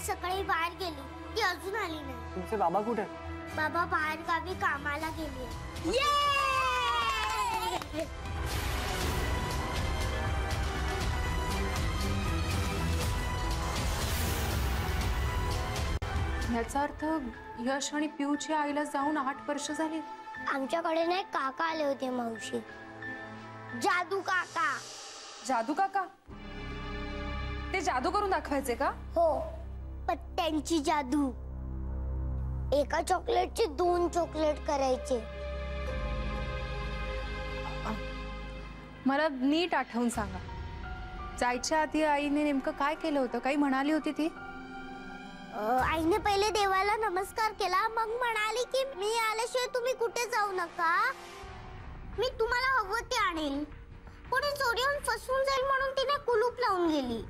सकाळी बाहेर गेली, ती अजून आली नाही। तुमचे बाबा कुठे? बाबा बाहेर गावी कामाला गेली। याचा अर्थ यश आणि पिऊच्या आईला जाऊन 8 वर्ष झाली। आमच्याकडे नाही काका आले होते मावशी, जादू काका। जादू काका? ते जादू करून दाखवायचे का? हो, पत्त्यांची जादू। एका चॉकलेटचे 2 चॉकलेट करायचे। मला नीट आठवून सांगा, जायच्या आधी आईने नेमकं काय केलं होतं? काही म्हणाली होती ती? आईने पहिले देवाला नमस्कार केला, मग म्हणाली की मी आल्याशिवाय तुम्ही कुठे जाऊ नका, मी तुम्हाला हवं ते आणेल। कोणी चोरी होऊन फसवून जाईल म्हणून तिने कुलूप लावून गेली।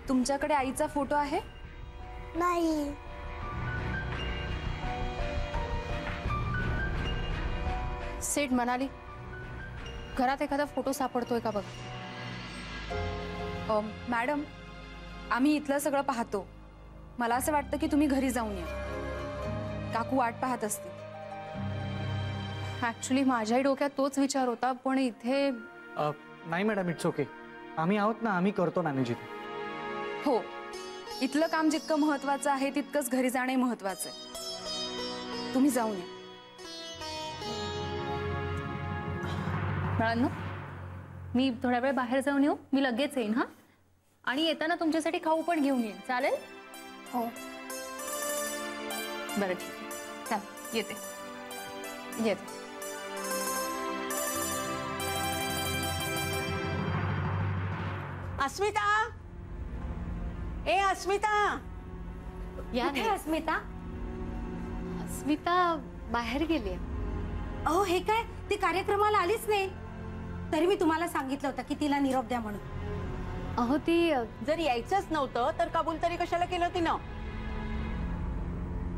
तुमच्याकडे आईचा फोटो आहे? नाही। सेठ म्हणाली, घरात एखादा फोटो सापडतोय का बघ। मॅडम, आम्ही इथलं सगळं पाहतो। मला असं वाटतं की तुम्ही घरी जाऊन या, काकू वाट पाहत असते। ऍक्च्युली माझ्याही डोक्यात तोच विचार होता, पण इथे नाही मॅडम, इट्स ओके, आम्ही आहोत ना, आम्ही करतो मॅनेज इथे। हो, इथलं काम जितकं महत्वाचं आहे तितकंच घरी जाणे महत्वाचं आहे। तुम्ही जाऊन या। बाळांनो, मी थोड्या वेळ बाहेर जाऊन येऊ, मी लगेच येईन। हा, आणि येताना तुमच्यासाठी खाऊ पण घेऊन येईन, चालेल? हो। बरं, ठीक आहे, चल येते येते। अस्मिता, ए अस्मिता, या। कुठे अस्मिता? अस्मिता बाहेर गेली। अहो, हे काय, ती कार्यक्रमाला आलीच नाही, तरी मी तुम्हाला सांगितलं होतं की तिला निरोप द्या म्हणून। अहो, ती जर यायचंच नव्हतं तर कबूल तरी कशाला केलं तिनं?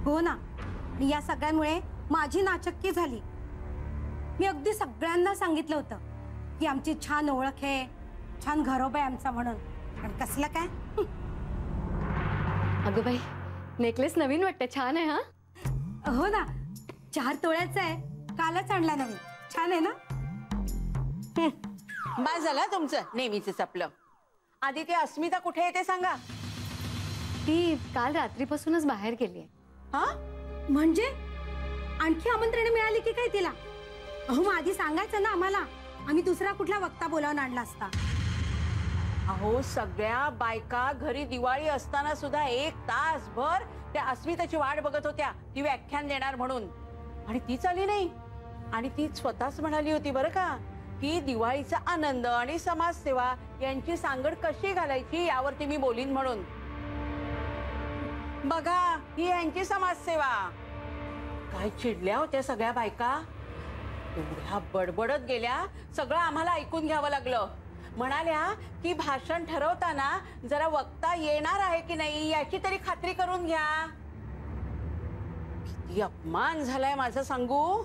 हो ना, या सगळ्यामुळे माझी नाचक्की झाली। मी अगदी सगळ्यांना सांगितलं होतं की आमची छान ओळख आहे, छान घरोबा आहे आमचा म्हणून, पण कसलं काय। अगं बाई, नेकलेस नवीन वाटतं, छान आहे। हा, हो ना, 4 तोळ्याचा आहे, कालच आणला नवीन, छान आहे ना। बस झालं तुमचं नेहमीच आपलं। आधी ते अस्मिता कुठे आहे ते सांगा। ती काल रात्रीपासूनच बाहेर गेली आहे। हा, म्हणजे आणखी आमंत्रण मिळाली की काय तिला? अहो, मग आधी सांगायचं ना आम्हाला, आम्ही दुसरा कुठला वक्ता बोलावून आणला असता। अहो, सगळ्या बायका घरी दिवाळी असताना सुद्धा 1 तासभर त्या अस्मिताची वाट बघत होत्या, ती व्याख्यान देणार म्हणून, आणि तीच आली नाही। आणि ती स्वतःच म्हणाली होती बरं का, की दिवाळीचा आनंद आणि समाजसेवा यांची सांगड कशी घालायची यावरती मी बोलीन म्हणून। बघा, ही यांची समाजसेवा। काय चिडल्या होत्या सगळ्या बायका, एवढ्या बडबडत गेल्या, सगळं आम्हाला ऐकून घ्यावं लागलं। म्हणाल्या की भाषण ठरवताना जरा वक्ता येणार आहे की नाही याची तरी खात्री करून घ्या। किती अपमान झालाय माझं सांगू।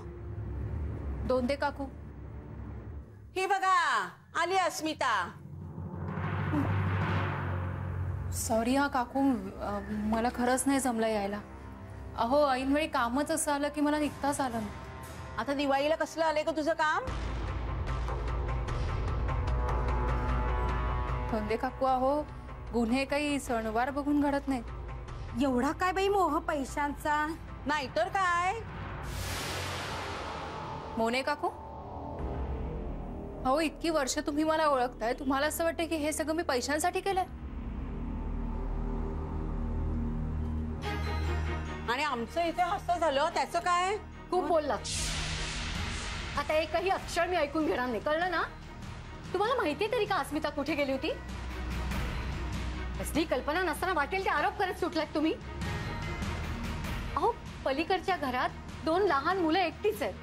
दोंदे काकू, ही बघा आली अस्मिता। सॉरी हा काकू, मला खरंच नाही जमलं यायला। अहो, ऐनवेळी कामच असं आलं की मला निघताच आलं नाही। आता दिवाळीला कसलं आलंय का तुझं काम? दोंदे काकू, अहो गुन्हे काही सणवार बघून घडत नाहीत। एवढा काय बाई मोह पैशांचा? नाहीतर काय। मोने काकू, अहो इतकी वर्ष तुम्ही मला ओळखताय, तुम्हाला असं वाटतं की हे सगळं मी पैशांसाठी केलंय? आणि आमचं इथे असं झालं त्याचं काय? खूप बोललात, आता एकही अक्षर मी ऐकून घेणार नाही, कळलं ना? तुम्हाला माहितीये तरी का अस्मिता कुठे गेली होती? कसली कल्पना नसताना वाटेल ते आरोप करत सुटलात तुम्ही। अहो, पलीकडच्या घरात 2 लहान मुलं एकटीच आहेत,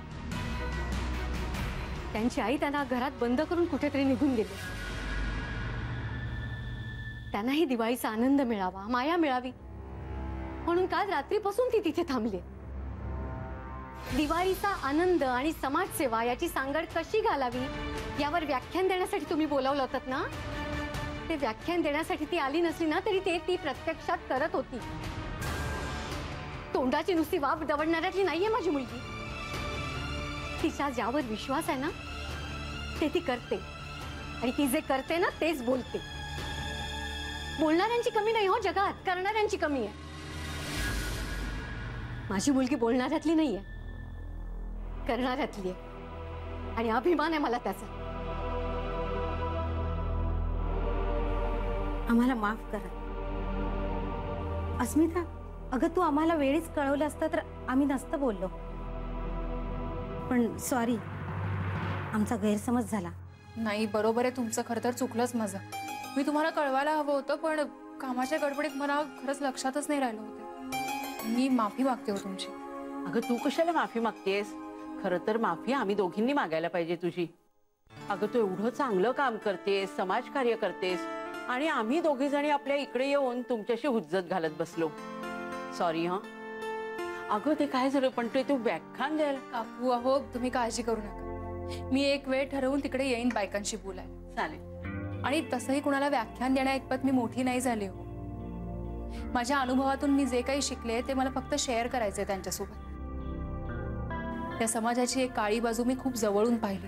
त्यांची आई त्यांना घरात बंद करून कुठेतरी निघून गेली। त्यांनाही दिवाळीचा आनंद मिळावा, माया मिळावी म्हणून काल रात्रीपासून ती तिथे थांबली। दिवाळीचा आनंद आणि समाजसेवा याची सांगड कशी घालावी यावर व्याख्यान देण्यासाठी तुम्ही बोलावलं होतं ना? ते व्याख्यान देण्यासाठी ती आली नसली ना तरी ते ती प्रत्यक्षात करत होती. तोंडाची नुसती वाफ दवडणाऱ्यातली नाहीये माझी मुलगी. तिचा ज्यावर विश्वास आहे ना ते ती करते आणि ती जे करते ना तेच बोलते. बोलणाऱ्यांची कमी नाही हो जगात, करणाऱ्यांची कमी आहे. माझी मुलगी बोलणाऱ्यातली नाहीये, करणाऱ्यातली आहे आणि अभिमान आहे मला त्याचा. आम्हाला माफ करा. अस्मिता, अगं तू आम्हाला वेळीच कळवलं असतं तर आम्ही नसतं बोललो. पण सॉरी, आमचा गैरसमज झाला. नाही, बरोबर आहे तुमचं. खरं तर चुकलंच माझं. मी तुम्हाला कळवायला हवं होतं पण कामाच्या गडबडीत मला खरंच लक्षातच नाही राहिलं होतं. मी माफी मागते हो तुमची. अगं तू कशाला माफी मागतेस? खरं तर माफी आम्ही दोघींनी मागायला पाहिजे तुझी. अगं तू एवढं चांगलं काम करतेस, समाजकार्य करतेस आणि आम्ही दोघी जणी आपल्या इकडे येऊन तुमच्याशी हुज्जत घालत बसलो. सॉरी हा. अगं ते काय झालं पण तू व्याख्यान द्यायला. काकू अहो तुम्ही काळजी करू नका. मी एक वेळ ठरवून तिकडे येईन बायकांशी बोलायला. चालेल. आणि तसंही कुणाला व्याख्यान देण्या इतपत मी मोठी नाही झाली हो. माझ्या अनुभवातून मी जे काही शिकले ते मला फक्त शेअर करायचे त्यांच्यासोबत. त्या समाजाची एक काळी बाजू मी खूप जवळून पाहिली.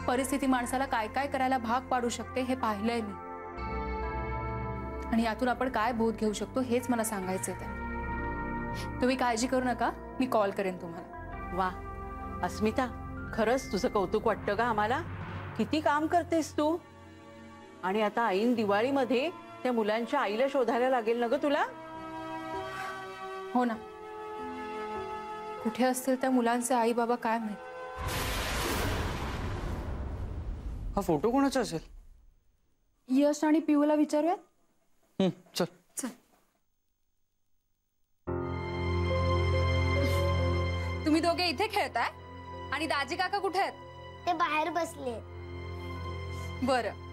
परिस्थिती माणसाला काय काय करायला भाग पाडू शकते हे पाहिलंय मी. आणि यातून आपण काय बोध घेऊ शकतो हेच मला सांगायचंय त्यांना. तुम्ही काळजी करू नका, मी कॉल करेन तुम्हाला. वा अस्मिता, खरंच तुझं कौतुक वाटतं का आम्हाला? किती काम करतेस तू. आणि आता ऐन दिवाळीमध्ये त्या मुलांच्या आईला शोधायला लागेल ना ग तुला. हो ना, कुठे असतील त्या मुलांचे आई बाबा काय माहित. हा फोटो कोणाचा असेल? यश आणि पिऊला विचारूयात. चल. चल. तुम्ही दोघे इथे खेळताय आणि दाजी काका कुठे आहेत? ते बाहेर बसले. बरं.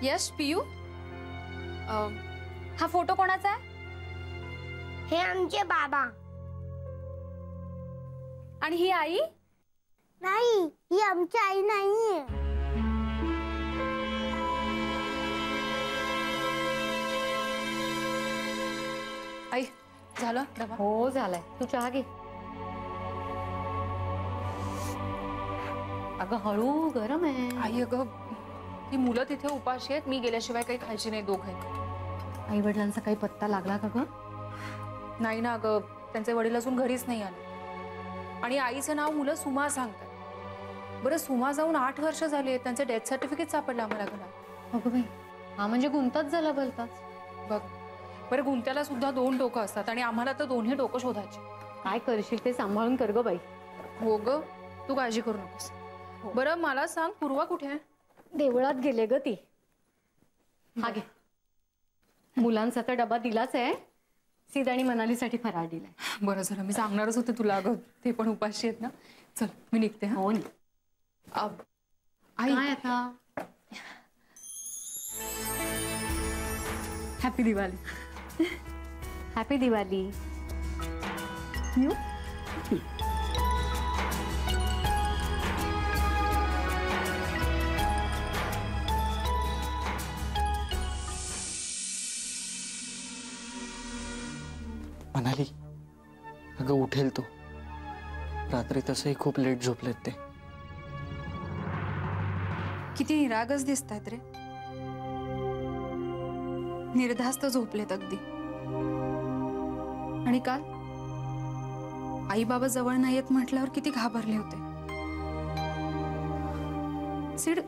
यश, पियू, हा फोटो कोणाचा आहे? हे आमचे बाबा. आणि ही आई? नाही, ही आमची आई नाहीये. आई झालं डबा? हो झालाय. तू चहा घे. अगं हळू, गरम आहे. आई अगं ही मुलं तिथे उपाशी आहेत, मी गेल्याशिवाय काही खायची नाही दोघे. आई वडिलांचा काही पत्ता लागला का ग? नाही ना अगं, त्यांचे वडील अजून घरीच नाही आले. आणि आईचं नाव मुलं सुमा सांगतात. बरं सुमा जाऊन 8 वर्ष झाली आहेत. त्यांचं डेथ सर्टिफिकेट सापडलं आम्हाला घरात. अगं बाई, हा म्हणजे गुंताच झाला भलताच. बघ बरं, गुंत्याला सुद्धा 2 डोकं असतात आणि आम्हाला तर 2ही डोकं शोधायची. काय करशील ते सांभाळून कर ग बाई. हो ग, तू काळजी करू नकोस. बरं मला सांग, पूर्वा कुठे आहे? देवळात गेले ग ती. हा घे. मुलांचा तर डबा दिलाच आहे. सीद आणि मनालीसाठी फराळ दिलाय. बरं झालं, मी सांगणारच होते तुला अगं, ते पण उपाशी आहेत ना. चल मी निघते. हो ना. आई काय आता? Happy Diwali. Happy Diwali. You. म्हणाली अगं उठेल तो. रात्री तसंही खूप लेट झोपलेत ते. किती निरागस दिसतात रे. निर्धास्त झोपलेत अगदी. आणि काल आई बाबा जवळ नाहीयेत म्हटल्यावर किती घाबरले होते. सिड,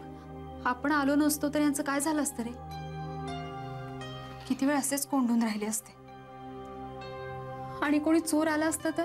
आपण आलो नसतो तर यांचं काय झालं असतं रे. किती वेळ असेच कोंडून राहिले असते. आणि कोणी चोर आला असता तर.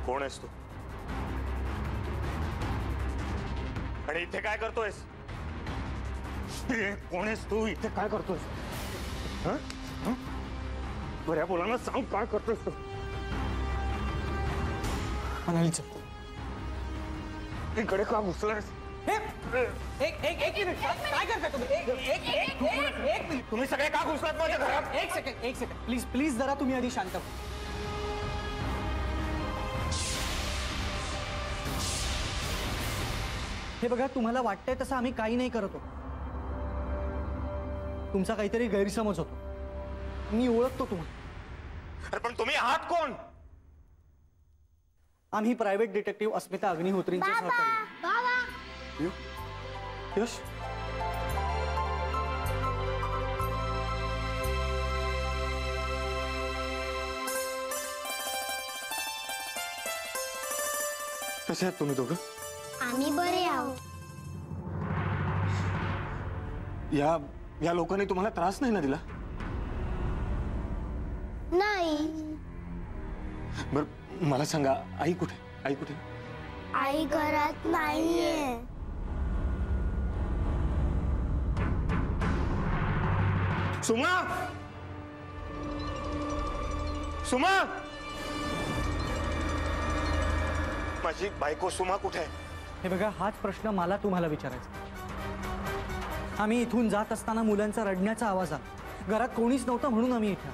कोण आहेस तू आणि इथे काय करतोयस? कोण आहेस तू? इथे काय करतोयस? बऱ्या बोलांना सांग काय करतोयस तू? मनाली चल. इकडे का घुसलायस? एक मिनिट काय करताय तुम्ही? एक मिनिट तुम्ही सगळे का घुसलात माझ्या घरात? एक सेकंड प्लीज प्लीज जरा तुम्ही आधी शांत व्हा. हे बघा तुम्हाला वाटतंय तसं आम्ही काही नाही करत होतो. तुमचा काहीतरी गैरसमज होतो. मी ओळखतो तुम्हाला. अरे पण तुम्ही आहात कोण? आम्ही प्रायव्हेट डिटेक्टिव्ह अस्मिता अग्निहोत्रींचे सहकारी. बाबा यश कसे आहात तुम्ही दोघं? आम्ही बरे आहोत. या लोकांनी तुम्हाला त्रास नाही ना दिला? नाही. बर मला सांगा, आई कुठे? आई कुठे? आई घरात नाहीये. सुमा, सुमा, माझी बायको सुमा कुठे आहे? हे बघा हाच प्रश्न मला तुम्हाला विचारायचा. आम्ही इथून जात असताना मुलांचा रडण्याचा आवाज आला. घरात कोणीच नव्हतं म्हणून आम्ही इथे.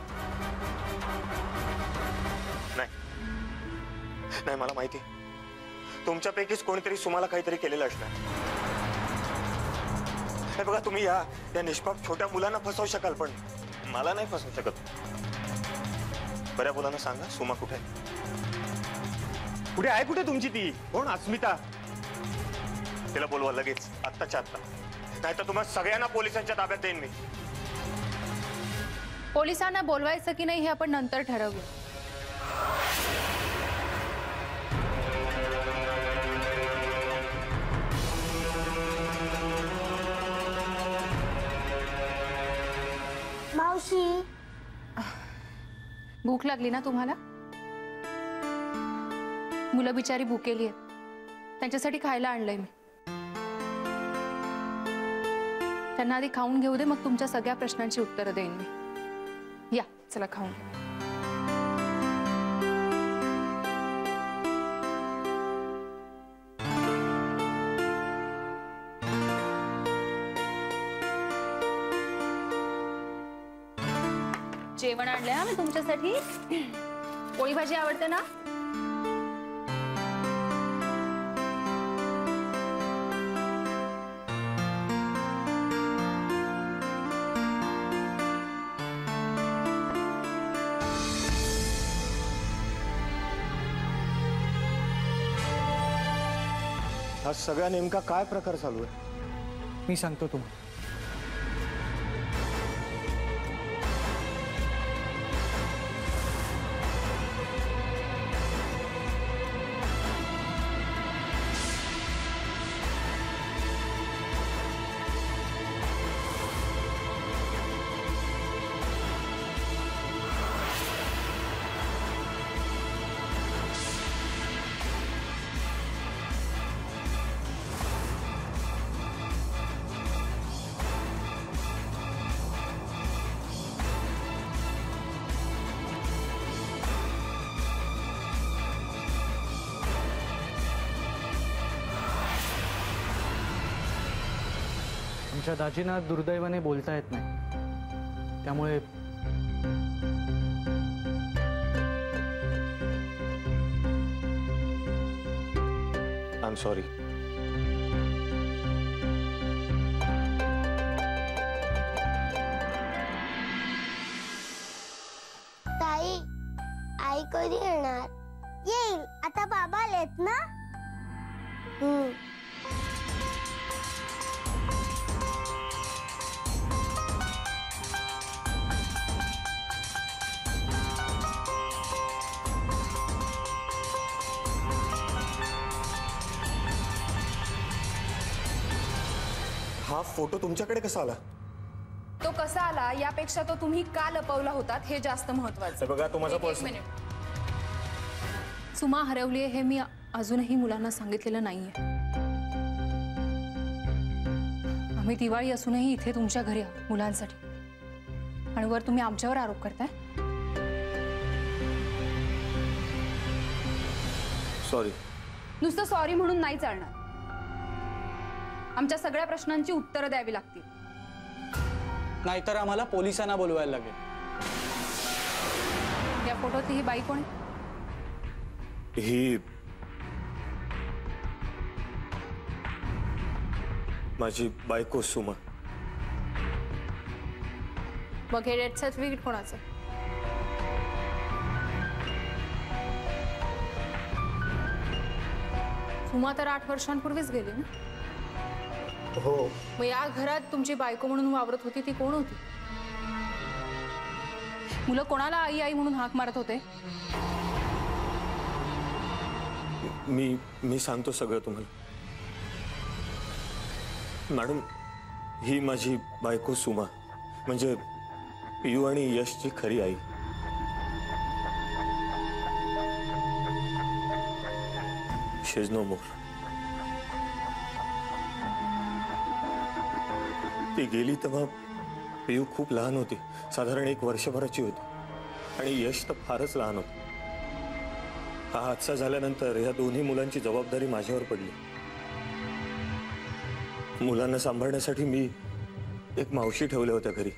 नाही मला माहिती तुमच्यापैकीच कोणीतरी सुमाला काहीतरी केलेलं असणार. हे बघा तुम्ही या निष्पाप छोट्या मुलांना फसवू शकाल पण मला नाही फसवू शकत. बऱ्या मुलांना सांगा सुमा कुठे आहे? कुठे आहे? कुठे तुमची ती कोण? अस्मिता. तिला बोलवा लगेच, आत्ताच्या आत्ता, नाही तर तुम्हाला सगळ्यांना पोलिसांच्या ताब्यात देईन मी. पोलिसांना बोलवायचं की नाही हे आपण नंतर ठरवूया. मावशी भूक लागली ना तुम्हाला? मुलं बिचारी भुकेली आहेत. त्यांच्यासाठी खायला आणलंय मी. त्यांना आधी खाऊन घेऊ दे, मग तुमच्या सगळ्या प्रश्नांची उत्तरं देईन मी. या चला खाऊन घ्या. जेवण आणलंय मी तुमच्यासाठी. पोळी भाजी आवडते ना? हा सगळा नेमका काय प्रकार चालू आहे? मी सांगतो तुम्हाला. आमच्या दाजींना दुर्दैवाने बोलता येत नाही. त्यामुळे आय एम सॉरी. ताई आई कधी येणार? येईल आता. बाबा आलेत ना? हा फोटो तुमच्याकडे कसा आला? तो कसा आला यापेक्षा तो तुम्ही का लपवला होतात हे जास्त महत्त्वाचं. बघा तो माझा पर्स. मिनिट. सुमा हरवली आहे हे मी अजूनही मुलांना सांगितलेलं नाहीये. आम्ही दिवाळी असूनही इथे तुमच्या घरी आहोत मुलांसाठी, आणि वर तुम्ही आमच्यावर आरोप करताय. सॉरी. नुसतं सॉरी म्हणून नाही चालणार. आमच्या सगळ्या प्रश्नांची उत्तरं द्यावी लागतील. नाहीतर आम्हाला पोलिसांना बोलवायला लागेल. या फोटोत ही बाई कोण आहे? ही माझी बायको सुमा. मग हे डेथ सर्टिफिकेट कोणाचं? सुमा तर 8 वर्षांपूर्वीच गेली ना. हो. मग या घरात तुमची बायको म्हणून वावरत होती ती कोण होती? मुलं कोणाला आई आई म्हणून हाक मारत होते? मी सांगतो सगळं तुम्हाला. मॅडम, ही माझी बायको सुमा, म्हणजे पियू आणि यशची खरी आई. शी इज नो मोर. ती गेली तेव्हा पियू खूप लहान होती, साधारण 1 वर्षभराची होती, आणि यश तर फारच लहान होतं. हा हादसा झाल्यानंतर या दोन्ही मुलांची जबाबदारी माझ्यावर पडली. मुलांना सांभाळण्यासाठी मी एक मावशी ठेवल्या होत्या घरी,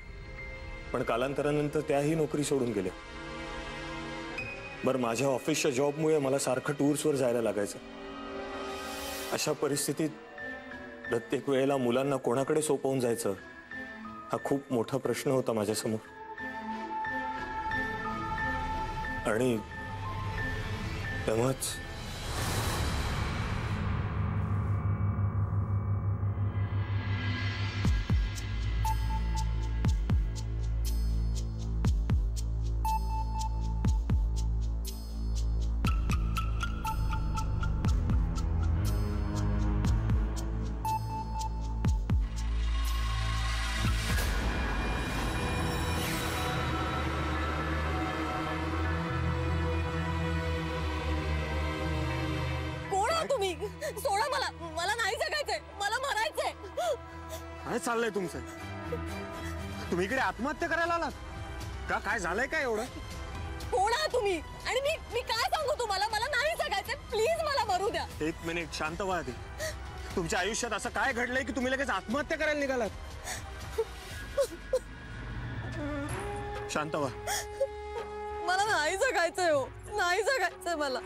पण कालांतरानंतर त्याही नोकरी सोडून गेल्या. बरं, माझ्या ऑफिसच्या जॉबमुळे मला सारखं टूर्सवर जायला लागायचं. अशा परिस्थितीत प्रत्येक वेळेला मुलांना कोणाकडे सोपवून जायचं हा खूप मोठा प्रश्न होता माझ्यासमोर. आणि तेव्हाच तुम्ही सोडा मला. मला नाही जगायचंय, मला मरायचंय. काय चाललंय तुमचं? तुम्ही इकडे आत्महत्या करायला आलात का? काय झालंय काय एवढं? कोण आहात तुम्ही? आणि मी काय सांगू तुम्हाला? मला नाही जगायचंय, प्लीज मला मरू द्या. 1 मिनिट शांत व्हा आधी. तुमच्या आयुष्यात असं काय घडलंय की तुम्ही लगेच आत्महत्या करायला निघालात? शांत व्हा. मला नाही जगायचंय हो, नाही जगायचंय मला.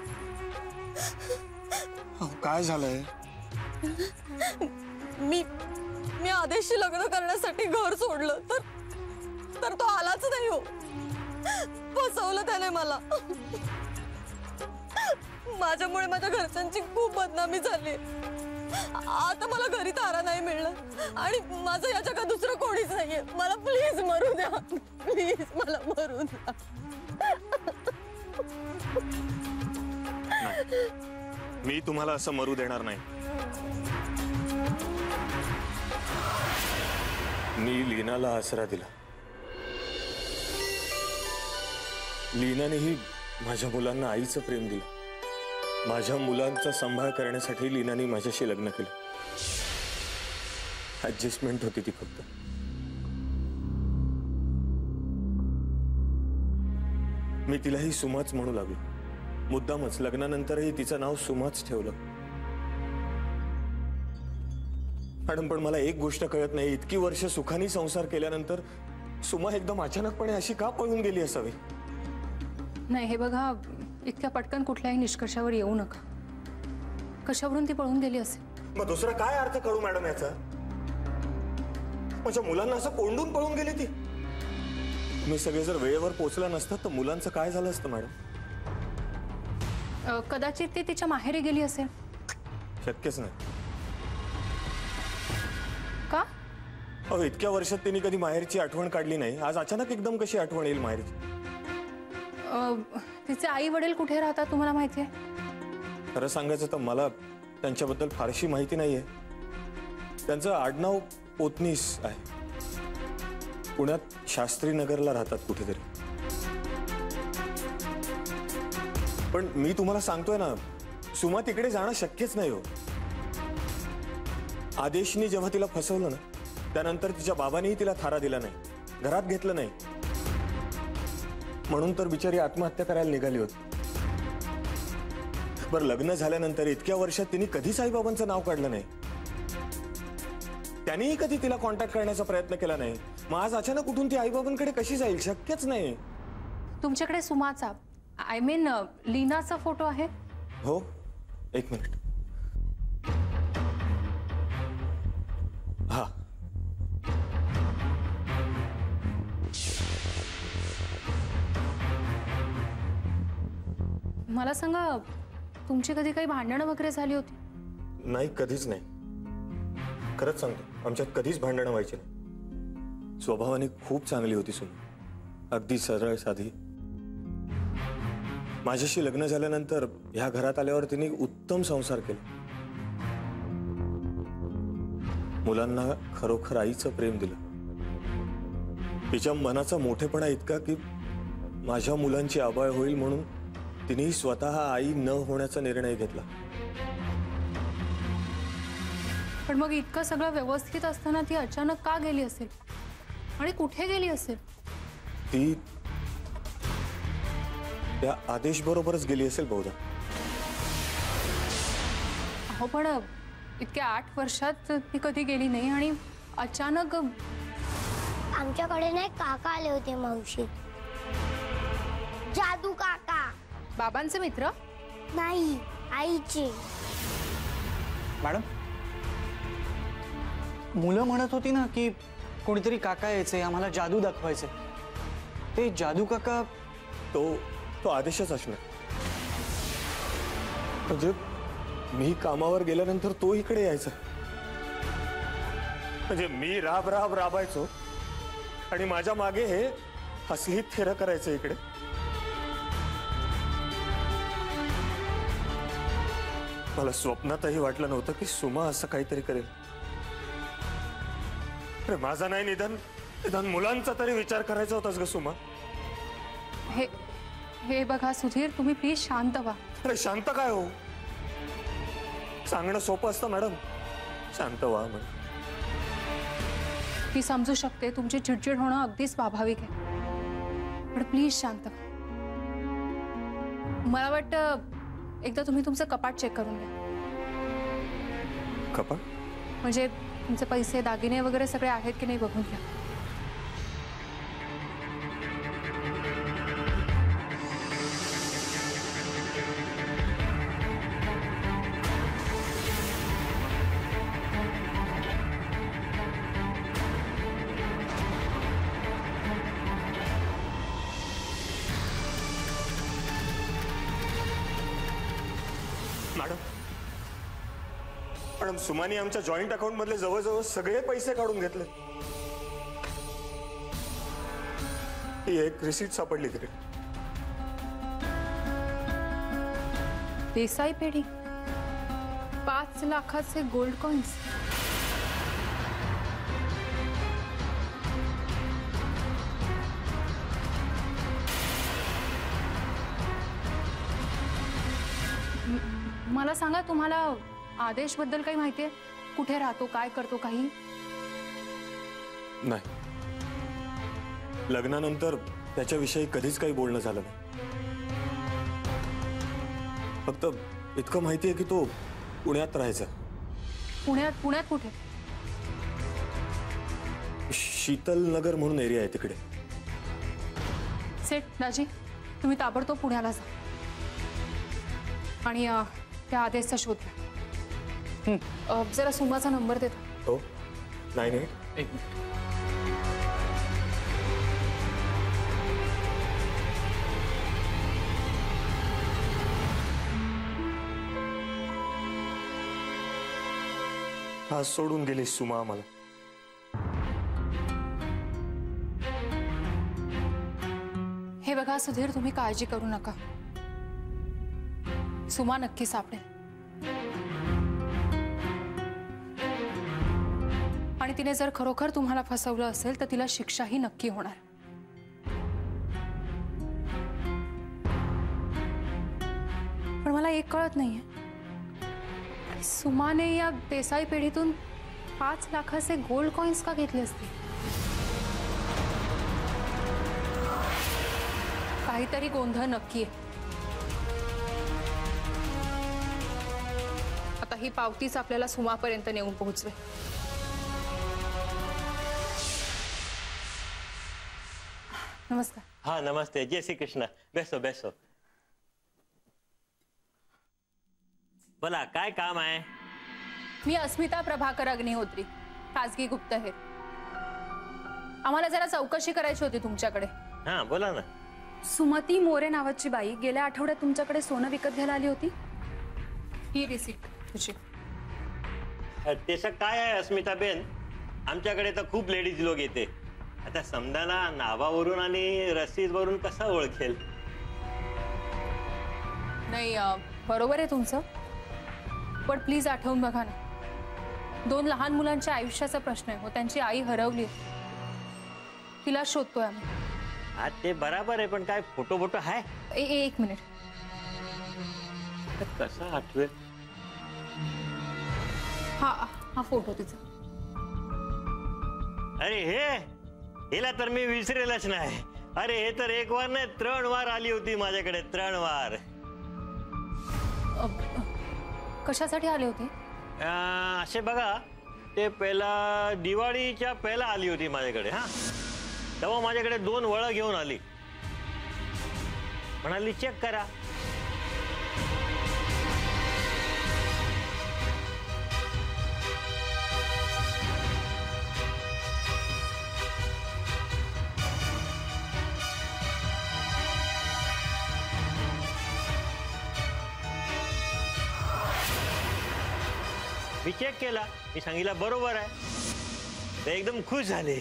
काय झालंय? मी आदेशशी लग्न करण्यासाठी घर सोडलं तर तो आलाच नाही हो. फसवलं त्याने मला. माझ्यामुळे माझ्या घरच्यांची खूप बदनामी झाली. आता मला घरी तारा नाही मिळणार आणि माझं या जगात दुसरं कोणीच नाहीये. मला प्लीज मरू द्या, प्लीज मला मरू द्या. मी तुम्हाला असं मरू देणार नाही. मी लीनाला आसरा दिला. लीनानेही माझ्या मुलांना आईचं प्रेम दिलं. माझ्या मुलांचा सांभाळ करण्यासाठी लीनाने माझ्याशी लग्न केलं. ऍडजस्टमेंट होती ती फक्त. मी तिलाही सुमाच म्हणू लागलो. मुद्दामच लग्नानंतरही तिचं नाव सुमाच ठेवलं. मॅडम, पण मला एक गोष्ट कळत नाही, इतकी वर्ष सुखाने संसार केल्यानंतर सुमा एकदम अचानकपणे अशी का पळून गेली असावी? नाही, हे बघा, इतक्या पटकन कुठल्याही निष्कर्षावर येऊ नका. कशावरून ती पळून गेली असेल? मग दुसरा काय अर्थ काढू मॅडम याचा? माझ्या मुलांना असं कोंडून पळून गेली ती. तुम्ही सगळे जर वेळेवर पोहोचला नसतात तर मुलांचं काय झालं असतं मॅडम? कदाचित ती तिच्या माहेरी गेली असेल. शक्यच नाही. का? अहो, इतक्या वर्षात तिने कधी माहेरची आठवण काढली नाही. आज अचानक एकदम कशी आठवण येईल माहेरची? तिचे आई वडील कुठे राहतात तुम्हाला माहिती आहे? खरं सांगायचं तर मला त्यांच्याबद्दल फारशी माहिती नाहीये. त्यांचं आडनाव पोतनीस आहे. पुण्यात शास्त्री नगरला राहतात कुठेतरी. पण मी तुम्हाला सांगतोय ना, सुमा तिकडे जाणं शक्यच नाही हो. आदेशनी जेव्हा तिला फसवलं ना, त्यानंतर तिच्या बाबांनीही तिला थारा दिला नाही, घरात घेतलं नाही. म्हणून तर बिचारी आत्महत्या करायला निघाली होती. बरं, लग्न झाल्यानंतर इतक्या वर्षात तिने कधीच आईबाबांचं नाव काढलं नाही. त्यांनीही कधी तिला कॉन्टॅक्ट करण्याचा प्रयत्न केला नाही. मग आज अचानक उठून ती आईबाबांकडे कशी जाईल? शक्यच नाही. तुमच्याकडे सुमाचा, आय मीन लीनाचा फोटो आहे? हो, एक मिनिट. हा, मला सांगा, तुमची कधी काही भांडणं वगैरे झाली होती? नाही, कधीच नाही. खरंच सांगतो, आमच्यात कधीच भांडणं व्हायची नाही. स्वभावाने खूप चांगली होती सुमा, अगदी सरळ साधी. माझ्याशी लग्न झाल्यानंतर ह्या घरात आल्यावर तिने उत्तम संसार केला. मुलांना खरोखर आईचं प्रेम दिलं. तिच्या मनाचा मोठेपणा इतका की माझ्या मुलांची आबाळ होईल म्हणून तिने स्वतः आई न होण्याचा निर्णय घेतला. पण मग इतकं सगळं व्यवस्थित असताना ती अचानक का गेली असेल आणि कुठे गेली असेल? ती त्या आदेश बरोबरच गेली असेल बहुधा. हो, पण इतक्या 8 वर्षात ती कधी गेली नाही आणि अचानक. आमच्याकडे नाही काका आले होते मावशी, जादू काका. बाबांचे मित्र? नाही, आईचे. मॅडम, मुलं म्हणत होती ना की कोणीतरी काका यायचे, आम्हाला जादू दाखवायचे. ते जादू काका तो आदेशच असणार. म्हणजे मी कामावर गेल्यानंतर तो इकडे यायचा. म्हणजे मी राबायचो आणि माझ्या मागे हे हसलीत फेरं करायचं इकडे. मला स्वप्नातही वाटलं नव्हतं की सुमा असं काहीतरी करेल. अरे माझा नाही, निदान मुलांचा तरी विचार करायचा होताच ग सुमा. हे बघा सुधीर, तुम्ही प्लीज शांत व्हा. अरे शांत काय हो, सांगणं सोपं असतं मॅडम, शांत व्हा. मी समजू शकते तुमची चिडचिड होणं अगदी स्वाभाविक आहे, पण प्लीज शांत व्हा. मला वाटतं एकदा तुम्ही तुमचं कपाट चेक करून घ्या. कपाट म्हणजे तुमचे पैसे दागिने वगैरे सगळे आहेत की नाही बघून घ्या. मॅडम, सुमानी आमच्या जॉईंट अकाउंट मधले जवळजवळ सगळे पैसे काढून घेतले. ही एक रिसीट सापडली तिकडे. देसाई पेढी, 5 लाखाचे गोल्ड कॉइन्स. मला सांगा, तुम्हाला आदेश बद्दल काही माहिती आहे? कुठे राहतो, काय करतो, काही? नाही, लग्नानंतर त्याच्याविषयी कधीच काही बोलणं झालं नाही. फक्त इतकं माहिती आहे की तो पुण्यात राहायचा. पुण्यात कुठे? शीतल नगर म्हणून एरिया आहे तिकडे. सेठ दाजी, तुम्ही ताबडतोब पुण्याला जा आणि त्या आदेशचा शोध घ्या. जरा सुमाचा नंबर देता? हो, नाही. एक मिनिट. हा, सोडून गेली सुमा आम्हाला. हे बघा सुधीर, तुम्ही काळजी करू नका. सुमा नक्की सापडेल आणि तिने जर खरोखर तुम्हाला फसवलं असेल तर तिला शिक्षाही नक्की होणार. कळत नाहीये. सुमाने या देसाई पेढीतून 5 लाखाचे गोल्ड कॉइन्स का घेतले असतील? काहीतरी गोंधळ नक्की आहे. आता ही पावतीच आपल्याला सुमापर्यंत नेऊन पोहोचवे. नमस्कार. हाँ नमस्ते, जय श्री कृष्ण. बेसो बेसो. बोला काय काम आहे? मी अस्मिता प्रभाकर अग्निहोत्री, खासगी गुप्तहेर. आम्हाला जरा चौकशी करायची होती तुमच्याकडे. हाँ बोला ना. सुमती मोरे नावाची बाई गेल्या आठवड्यात तुमच्याकडे सोनं विकत घ्यायला आली होती. ही रिसिप्ट तुझी. त्याचं काय आहे अस्मिताबेन, आमच्याकडे तर खूप लेडीज लोक येते. आता समजाना नावावरून आणि रसीदवरून कसा ओळखेल? नाही बरोबर आहे तुमचं, पण प्लीज आठवून बघा ना. 2 लहान मुलांच्या आयुष्याचा प्रश्न आहे. त्यांची आई हरवली, तिला शोधतोय आम्ही. हा ते बराबर आहे, पण काय फोटो फोटो आहे? एक मिनिट. कसं आठवेल? हा फोटो तिचा. अरे हिला तर मी विसरेलच नाही. अरे हे तर 1 वार नाही 3 वार आली होती माझ्याकडे. 3 वार. कशासाठी आले होते? असे बघा, ते पहिला दिवाळीच्या पहिला आली होती माझ्याकडे. हा तेव्हा माझ्याकडे 2 वळं घेऊन आली. म्हणाली चेक करा. मी चेक केला, मी सांगितलं बरोबर आहे. ते एकदम खुश झाले.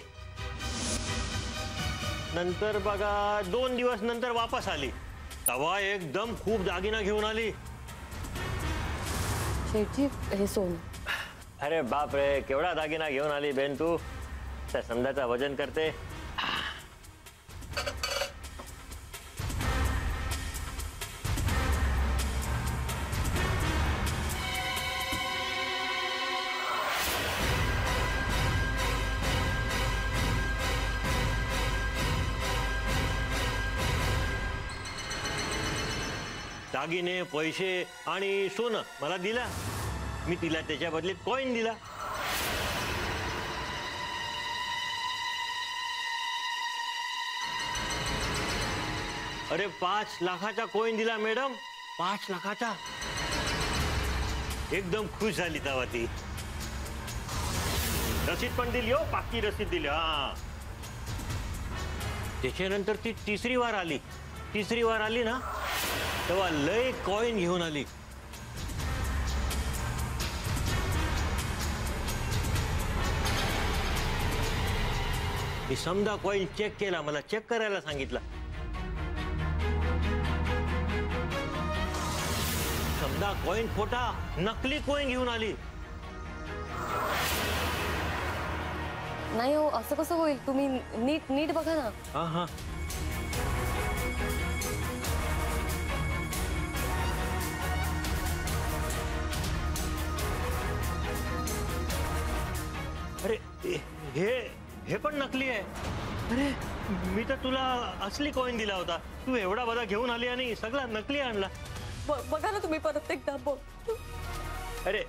नंतर बघा 2 दिवस नंतर वापस आली, तेव्हा एकदम खूप दागिना घेऊन आली. शेठजी हे सोनं. अरे बाप रे, केवढा दागिना घेऊन आली बेन तू. त्या समजाचा वजन करते. दागिने, पैसे आणि सोनं मला दिला. मी तिला त्याच्या बदल्यात कॉइन दिला. अरे 5 लाखाचा कॉइन दिला मॅडम. 5 लाखाचा. एकदम खुश झाली तेव्हा ती. रसीद पण दिली हो, पाकी रसीद दिली. हा त्याच्यानंतर ती 3री वार आली. 3री वार आली ना, तेव्हा लय कॉइन घेऊन आली. मी समजा कॉइन चेक केला, मला चेक करायला सांगितलं. समजा कॉइन खोटा, नकली कॉइन घेऊन आली. नाही हो, असं कसं होईल? तुम्ही नीट नीट बघा ना. हा हा अरे हे पण नकली आहे. अरे मी तर तुला असली कॉइन दिला होता. तू एवढा बदा घेऊन आली आणि सगळा नकली आणला. बघा ना तुम्ही परत एकदा बघ. अरे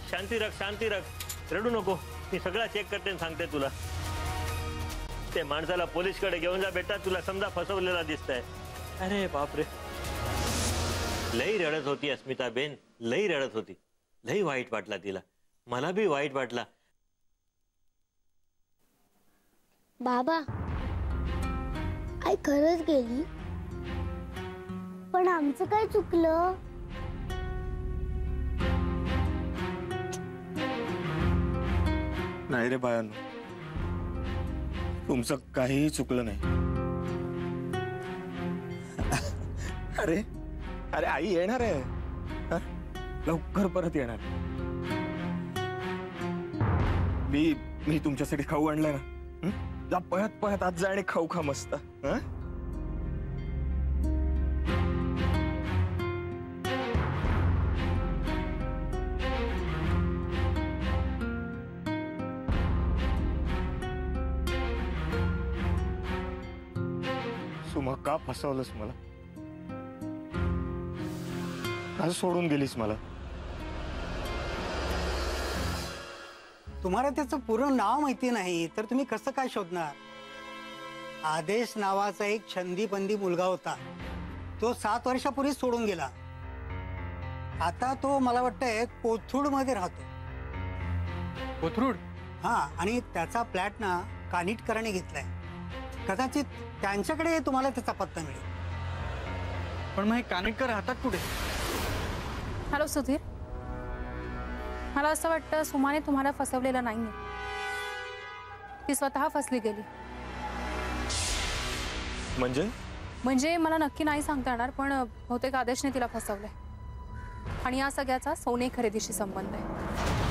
शांती रख, शांती रख, रडू नको. मी सगळा चेक करते आणि सांगते तुला. ते माणसाला पोलीसकडे घेऊन जा बेटा, तुला समजा फसवलेला दिसतंय. अरे बापरे, लई रडत होती अस्मिता बेन, लई रडत होती. लई वाईट वाटला तिला. मला बी वाईट वाटला. बाबा, आई खरंच गेली, पण आमचं काय चुकलं? नाही रे बाळांनो, तुमचं काहीही चुकलं नाही. अरे अरे आई येणार आहे. हा? लवकर परत येणार. मी तुमच्यासाठी खाऊ आणलाय ना. जा पळत पळत आज जा आणि खाऊ खा मस्त. हा? सुमा का फसवलंस मला? का सोडून गेलीस मला? तुम्हाला त्याचं पूर्ण नाव माहिती नाही तर तुम्ही कसं काय शोधणार? आदेश नावाचा एक छंदीपंदी मुलगा होता, तो 7 वर्षापूर्वी सोडून गेला. आता तो मला वाटतंय कोथरूड मध्ये राहतो. कोथरूड? हा, आणि त्याचा फ्लॅट ना कानिटकरांनी घेतलाय. कदाचित त्यांच्याकडे तुम्हाला त्याचा पत्ता मिळेल. पण मग हे कानिटकर राहतात कुठे? हॅलो सुधीर, मला असं वाटतं सुमाने तुम्हाला फसवलेलं नाहीये. ती स्वतः फसली गेली. म्हणजे मला नक्की नाही सांगता येणार, पण बहुतेक आदेशने तिला फसवलंय. आणि या सगळ्याचा सोने खरेदीशी संबंध आहे.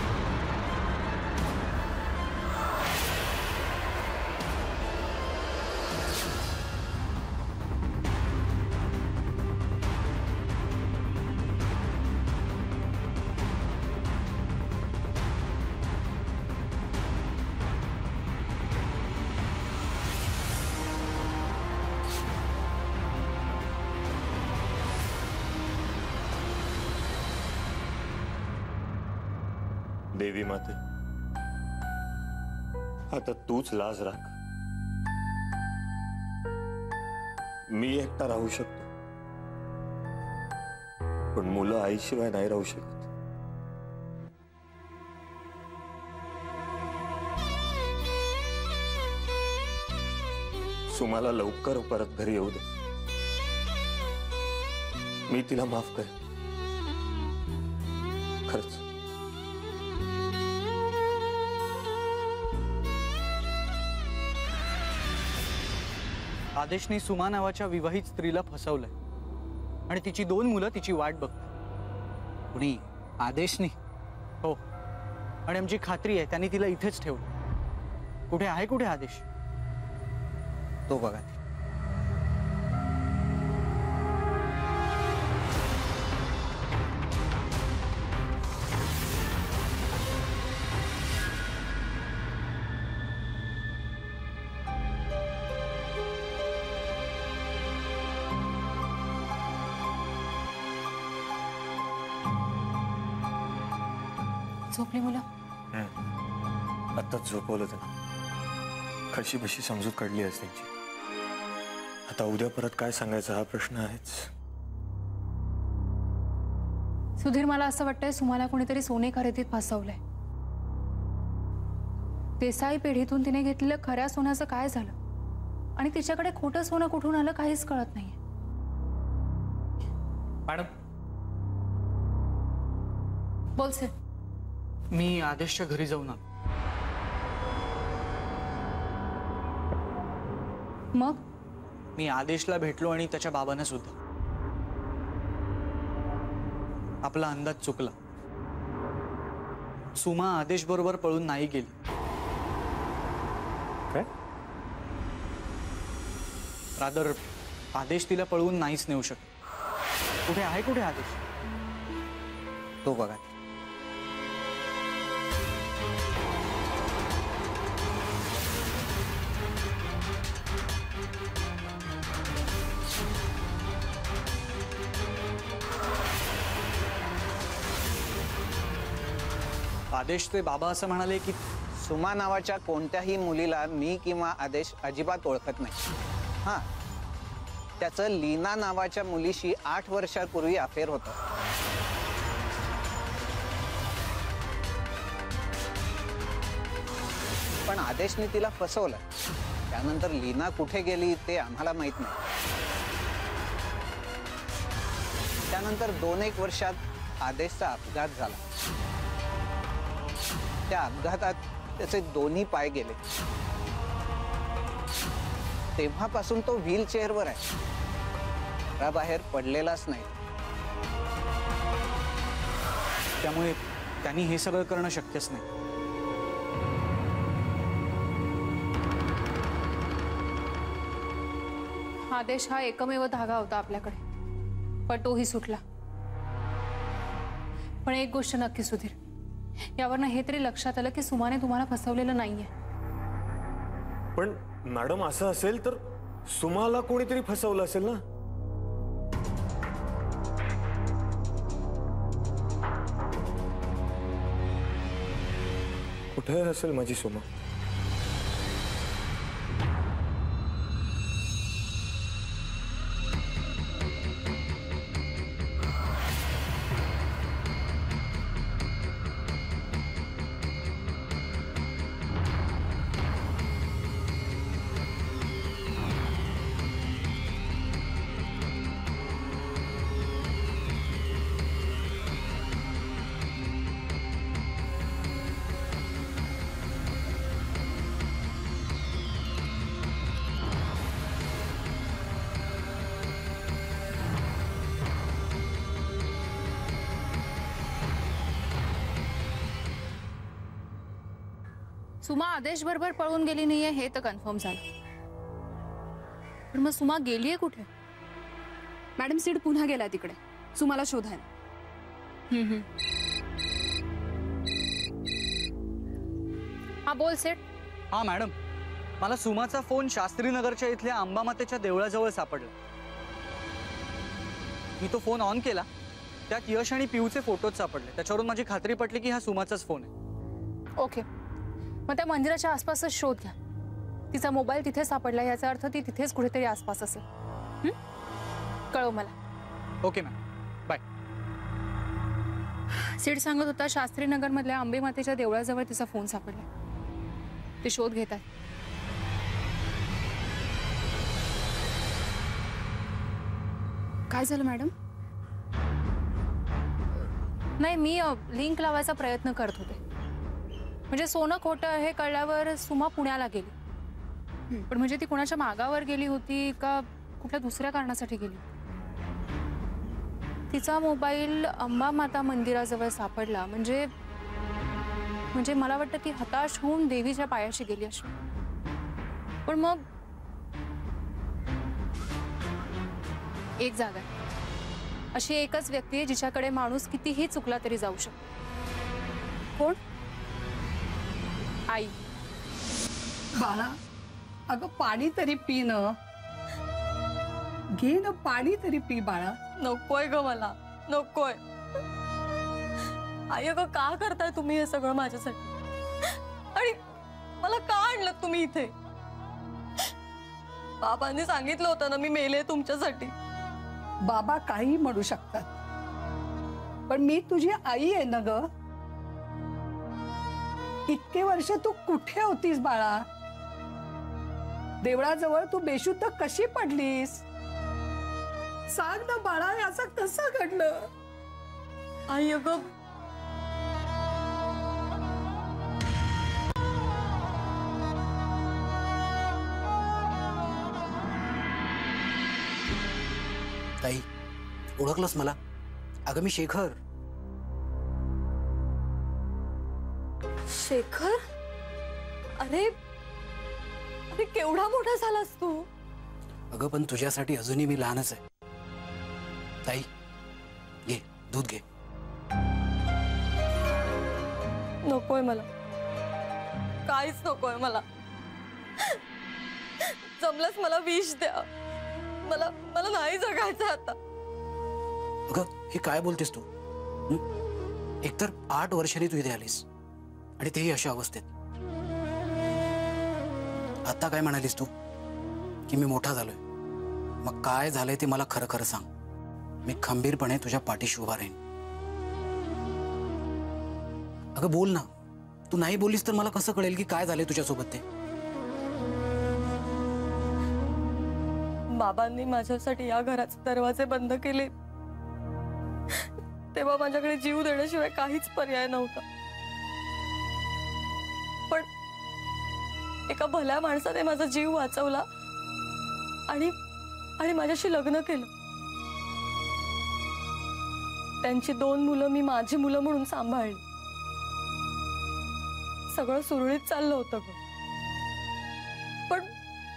देवी माते, आता तूच लाज राख. मी एकटा राहू शकतो, पण मुलं आईशिवाय नाही राहू शकत. सुमाला लवकर परत घरी येऊ दे. मी तिला माफ कर. खरंच. आदेशने सुमा नावाच्या विवाहित स्त्रीला फसवलंय आणि तिची 2 मुलं तिची वाट बघतात. कुणी? आदेशने? हो, आणि आमची खात्री आहे त्यांनी तिला इथेच ठेवलं. कुठे आहे, कुठे आदेश? तो बघा. झोपली मुलं? आत्ताच झोपवलं त्यांना. कशी बशी समजूत काढली आज त्यांची. आता उद्या परत काय सांगायचं हा प्रश्न आहेच. सुधीर, मला असं वाटतंय सुमाला कोणीतरी सोने खरेदीत फसवलंय. देसाई पेढीतून तिने घेतलेलं खऱ्या सोन्याचं काय झालं आणि तिच्याकडे खोटं सोनं कुठून आलं काहीच कळत नाहीये. मॅडम, बोल सर. मी आदेशच्या घरी जाऊन आलो. मग मी आदेशला भेटलो आणि त्याच्या बाबांना सुद्धा. आपला अंदाज चुकला. सुमा आदेश बरोबर पळून नाही गेली. काय? रादर आदेश तिला पळवून नाहीच नेऊ शकत. कुठे आहे, कुठे आदेश? तो बघा. आदेशचे बाबा असं म्हणाले की सुमा नावाच्या कोणत्याही मुलीला मी किंवा आदेश अजिबात ओळखत नाही. हां, त्याचं लीना नावाच्या मुलीशी 8 वर्षापूर्वी अफेअर होतं. पण आदेशने तिला फसवलं. त्यानंतर लीना कुठे गेली ते आम्हाला माहित नाही. त्यानंतर 2-1 वर्षात आदेशचा अपघात झाला. त्या अपघातात त्याचे 2ही पाय गेले. तेव्हापासून तो व्हीलचेअरवर आहे. घराबाहेर पडलेलाच नाही. त्यामुळे त्यांनी हे सगळं करणं शक्यच नाही. आदेश हा एकमेव धागा होता आपल्याकडे, पण तोही सुटला. पण एक गोष्ट नक्की सुधीर, यावरनं हे तरी लक्षात आलं की सुमाने तुम्हाला फसवलेलं नाहीये. पण मॅडम असं असेल तर सुमाला कोणीतरी फसवलं असेल ना? कुठे असेल माझी सुमा? सुमा आदेश बरोबर पळून गेली नाहीये हे तर कन्फर्म झालं, पण मग सुमा गेलीये कुठे? मॅडम सीड पुन्हा गेला तिकडे सुमाला शोधायला. हा बोल सेठ. हा मॅडम, मला सुमाचा फोन शास्त्रीनगरच्या इथल्या अंबामातेच्या देवळाजवळ सापडला. मी तो फोन ऑन केला, त्यात यश आणि पिऊचे फोटोज सापडले. त्याच्यावरून माझी खात्री पटली की हा सुमाचाच फोन आहे. ओके, मग त्या मंदिराच्या आसपासच शोध घ्या. तिचा मोबाईल तिथे सापडला याचा अर्थ ती तिथेच कुठेतरी आसपास असेल. कळव मला. Okay ma'am, bye. सीड सांगत होता शास्त्रीनगर मधल्या अंबे मातेच्या देवळाजवळ तिचा फोन सापडला. ते शोध घेत आहे. काय झालं मॅडम? नाही, मी लिंक लावायचा प्रयत्न करत होते. म्हणजे सोनं खोटं हे कळल्यावर सुमा पुण्याला गेली, पण म्हणजे ती कुणाच्या मागावर गेली होती का कुठल्या दुसऱ्या कारणासाठी गेली? तिचा मोबाईल अंबा माता मंदिराजवळ सापडला म्हणजे मला वाटतं ती हताश होऊन देवीच्या पायाशी गेली अशी. पण मग एक जागा आहे, अशी एकच व्यक्ती आहे जिच्याकडे माणूस कितीही चुकला तरी जाऊ शकतो. कोण? आई. बाळा, अगं पाणी तरी पी ना. घे ना पाणी तरी पी बाळा. नकोय ग मला, नकोय. आई अगं का करताय तुम्ही हे सगळं माझ्यासाठी? आणि मला का आणलं तुम्ही इथे? बाबांनी सांगितलं होतं ना मी मेले तुमच्यासाठी. बाबा काही म्हणू शकतात, पण मी तुझी आई आहे ना ग. इतके वर्ष तू कुठे होतीस बाळा? देवळाजवळ तू बेशुद्ध कशी पडलीस? सांग ना बाळा, असं कसं घडलं? आई अगं ताई, ओळखलंस मला? अगं मी शेखर. शेखर? अरे अरे केवढा मोठा झालास तू. अगं पण तुझ्यासाठी अजूनही मी लहानच आहे. ताई घे, दूध घे. नकोय मला, काहीच नकोय मला. जमलंच मला विष द्या. मला नाही जगायचं आता. अगं हे काय बोलतेस तू? एकतर 8 वर्षांनी तू इथे आलीस आणि तेही अशा अवस्थेत. आता काय म्हणालीस तू की मी मोठा झालोय? मग काय झालंय ते मला खरं खरं सांग. मी खंबीरपणे तुझ्या पाठीशी उभा राहीन. अगं बोल ना. तू नाही बोललीस तर मला कसं कळेल की काय झालंय तुझ्यासोबत ते? बाबांनी माझ्यासाठी या घराचे दरवाजे बंद केले तेव्हा माझ्याकडे जीव देण्याशिवाय काहीच पर्याय नव्हता. पण एका भल्या माणसाने माझा जीव वाचवला आणि माझ्याशी लग्न केलं. त्यांची 2 मुलं मी माझी मुलं म्हणून सांभाळली. सगळं सुरळीत चाललं होतं ग. पण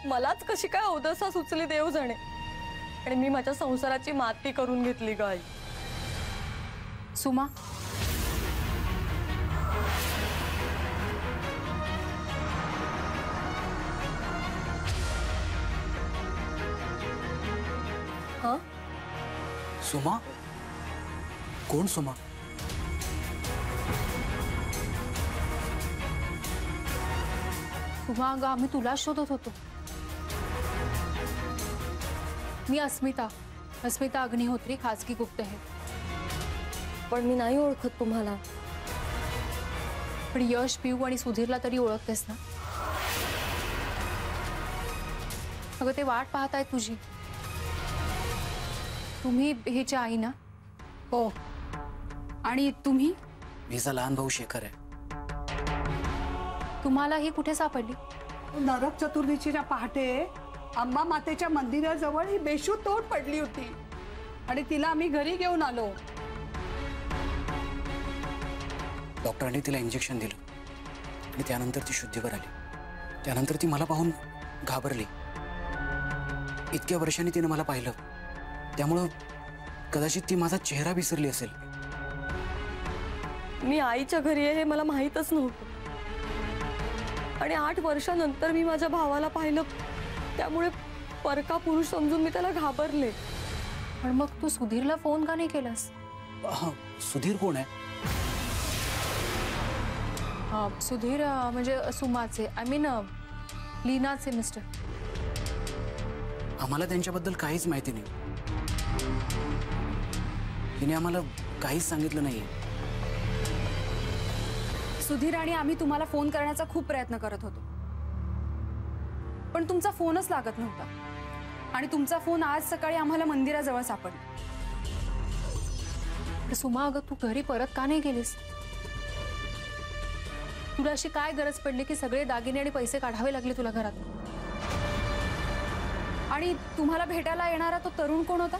मलाच कशी काय अवदसा सुचली देव जाणे, आणि मी माझ्या संसाराची माती करून घेतली ग आई. सुमा, सुमा? कोण सुमा? सुमा, अगं आम्ही तुला शोधत होतो. मी अस्मिता अग्निहोत्री, खाजगी गुप्तहेर. पण मी नाही ओळखत तुम्हाला. पण यश, पिऊ आणि सुधीरला तरी ओळखतेस ना? अगं ते वाट पाहताय तुझी. तुम्ही हिच्या आई ना? हो. आणि तुम्ही? मीचा लहान भाऊ शेखर आहे. तुम्हाला ही कुठे सापडली? नरक चतुर्दशीच्या पहाटे अंबा मातेच्या मंदिराजवळ ही बेशुद्ध तोड पडली होती आणि तिला आम्ही घरी घेऊन आलो. डॉक्टरांनी तिला इंजेक्शन दिलं आणि त्यानंतर ती शुद्धीवर आली. त्यानंतर ती मला पाहून घाबरली. इतक्या वर्षांनी तिने मला पाहिलं, त्यामुळं कदाचित ती माझा चेहरा विसरली असेल. मी आईच्या घरी आहे हे मला माहीतच नव्हतं. आणि 8 वर्षानंतर मी माझ्या भावाला पाहिलं, त्यामुळे परका पुरुष समजून मी त्याला घाबरले. पण मग तू सुधीरला फोन का नाही केलास? सुधीर कोण आहे? सुधीर म्हणजे सुमाचे, आय मीन लीनाचे मिस्टर. आम्हाला त्यांच्याबद्दल काहीच माहिती नाही. तिने आम्हाला काहीच सांगितलं नाहीये. सुधीर आणि आम्ही तुम्हाला फोन करण्याचा खूप प्रयत्न करत होतो, पण तुमचा फोनच लागत नव्हता. आणि तुमचा फोन आज सकाळी आम्हाला मंदिराजवळ सापडला. सुमा, अगं तू घरी परत का नाही गेलीस? तुला अशी काय गरज पडली की सगळे दागिने आणि पैसे काढावे लागले तुला घरात? आणि तुम्हाला भेटायला येणारा तो तरुण कोण होता?